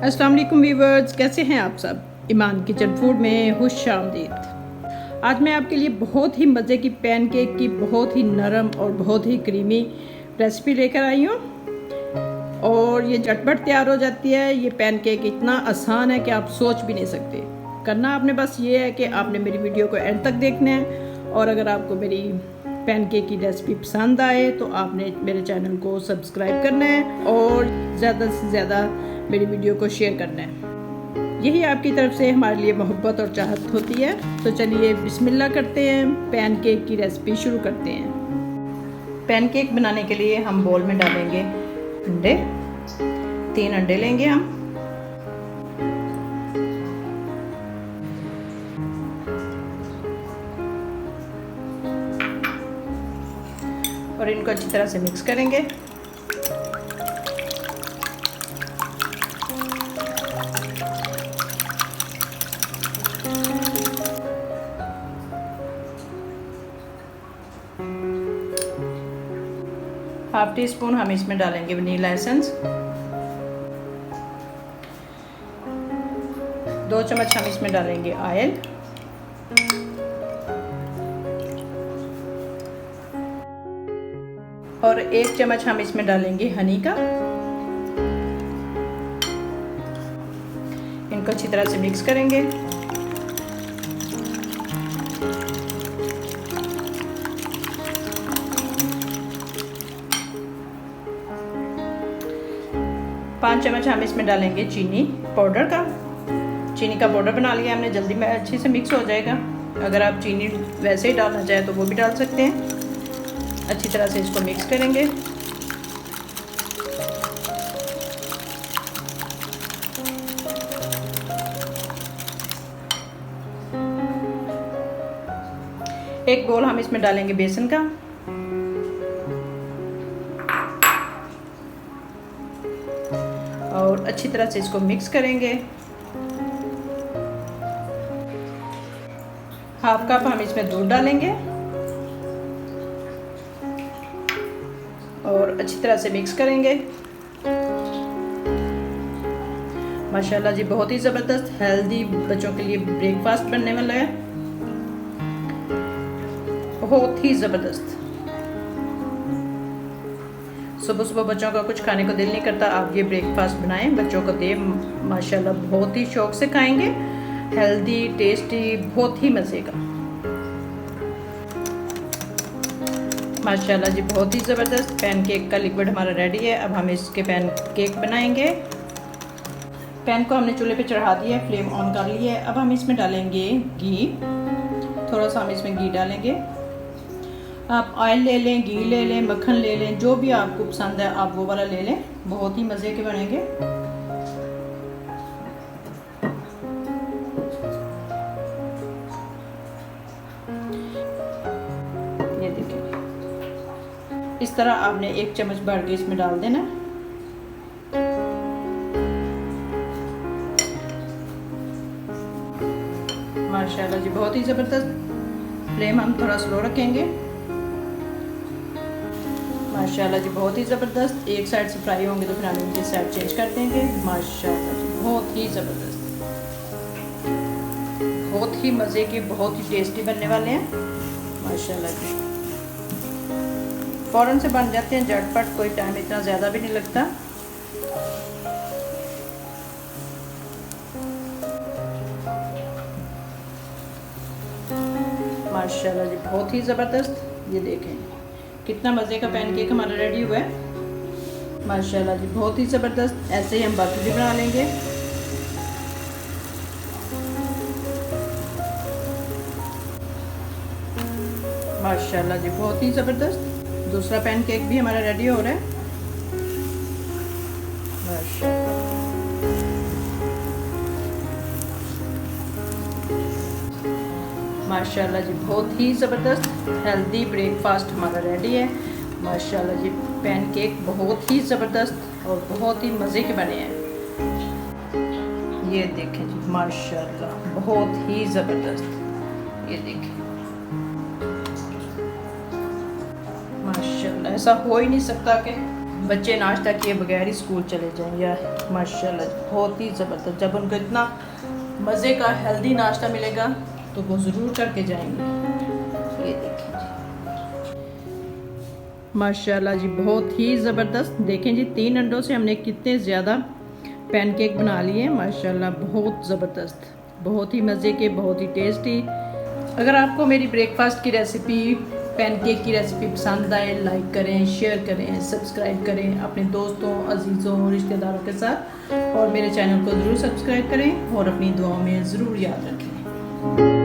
अस्सलाम वालेकुम व्यूअर्स, कैसे हैं आप सब। ईमान किचन फूड में खुशामदीद। आज मैं आपके लिए बहुत ही मज़े की पैनकेक की बहुत ही नरम और बहुत ही क्रीमी रेसिपी लेकर आई हूँ और ये झटपट तैयार हो जाती है। ये पैनकेक इतना आसान है कि आप सोच भी नहीं सकते। करना आपने बस ये है कि आपने मेरी वीडियो को एंड तक देखना है और अगर आपको मेरी पैनकेक की रेसिपी पसंद आए तो आपने मेरे चैनल को सब्सक्राइब करना है और ज़्यादा से ज़्यादा मेरी वीडियो को शेयर करना है। यही आपकी तरफ से हमारे लिए मोहब्बत और चाहत होती है। तो चलिए बिस्मिल्लाह करते हैं, पैनकेक की रेसिपी शुरू करते हैं। पैनकेक बनाने के लिए हम बोल में डालेंगे अंडे। 3 अंडे लेंगे हम। और इनको अच्छी तरह से मिक्स करेंगे। हाफ टी स्पून हम इसमें डालेंगे वनीला एसेंस। 2 चम्मच हम इसमें डालेंगे ऑयल। और 1 चम्मच हम इसमें डालेंगे हनी का। इनको अच्छी तरह से मिक्स करेंगे। पाँच चम्मच हम इसमें डालेंगे चीनी पाउडर का। चीनी का पाउडर बना लिया हमने, जल्दी में अच्छे से मिक्स हो जाएगा। अगर आप चीनी वैसे ही डालना चाहें तो वो भी डाल सकते हैं। अच्छी तरह से इसको मिक्स करेंगे। एक बोल हम इसमें डालेंगे बेसन का। और अच्छी तरह से इसको मिक्स करेंगे। हाफ कप हम इसमें दूध डालेंगे और अच्छी तरह से मिक्स करेंगे। माशाल्लाह जी, बहुत ही ज़बरदस्त हेल्दी बच्चों के लिए ब्रेकफास्ट बनने वाला है। बहुत ही ज़बरदस्त। सुबह सुबह बच्चों का कुछ खाने को दिल नहीं करता, आप ये ब्रेकफास्ट बनाएं, बच्चों को दें। माशाल्लाह बहुत ही शौक से खाएंगे। हेल्दी, टेस्टी, बहुत ही मज़े का। माशाल्लाह जी, बहुत ही ज़बरदस्त। पैनकेक का लिक्विड हमारा रेडी है। अब हम इसके पैनकेक बनाएंगे। पैन को हमने चूल्हे पे चढ़ा दिया है, फ्लेम ऑन कर लिया है। अब हम इसमें डालेंगे घी। थोड़ा सा हम इसमें घी डालेंगे। आप ऑयल ले लें, घी ले लें, मक्खन ले लें, जो भी आपको पसंद है आप वो वाला ले लें। बहुत ही मज़े के बनेंगे। ये देखिए, इस तरह आपने 1 चम्मच भर के इसमें डाल देना। माशाल्लाह जी, बहुत ही ज़बरदस्त। फ्लेम हम थोड़ा स्लो रखेंगे। माशाल्लाह जी, बहुत ही ज़बरदस्त। एक साइड से फ्राई होंगे तो फिर हम इनकी साइड चेंज कर देंगे। माशाल्लाह जी, बहुत ही ज़बरदस्त, बहुत ही मज़े के, बहुत ही टेस्टी बनने वाले हैं। माशाल्लाह जी, फ़ौरन से बन जाते हैं, झटपट, कोई टाइम इतना ज़्यादा भी नहीं लगता। माशाल्लाह जी, बहुत ही ज़बरदस्त। ये देखें कितना मज़े का पैनकेक हमारा रेडी हुआ है। माशाल्लाह जी, बहुत ही ज़बरदस्त। ऐसे ही हम बाकी भी बना लेंगे। माशाल्लाह जी, बहुत ही ज़बरदस्त। दूसरा पैनकेक भी हमारा रेडी हो रहा है। माशाल्लाह, माशाल्लाह जी, बहुत ही ज़बरदस्त हेल्दी ब्रेकफास्ट हमारा रेडी है। माशाल्लाह जी, पैनकेक बहुत ही ज़बरदस्त और बहुत ही मज़े के बने हैं। ये देखें जी, माशाल्लाह बहुत ही ज़बरदस्त। ये देखें, माशाल्लाह ऐसा हो ही नहीं सकता कि बच्चे नाश्ता किए बगैर ही स्कूल चले जाएं। या माशाल्लाह बहुत ही ज़बरदस्त। जब उनको इतना मज़े का हेल्दी नाश्ता मिलेगा तो वो ज़रूर करके जाएंगे। ये देखें जी, माशाल्लाह जी बहुत ही ज़बरदस्त। देखें जी 3 अंडों से हमने कितने ज़्यादा पैनकेक बना लिए। माशाल्लाह बहुत ज़बरदस्त, बहुत ही मज़े के, बहुत ही टेस्टी। अगर आपको मेरी ब्रेकफास्ट की रेसिपी, पैनकेक की रेसिपी पसंद आए, लाइक करें, शेयर करें, सब्सक्राइब करें अपने दोस्तों, अजीज़ों, रिश्तेदारों के साथ, और मेरे चैनल को ज़रूर सब्सक्राइब करें और अपनी दुआओं में ज़रूर याद रखें।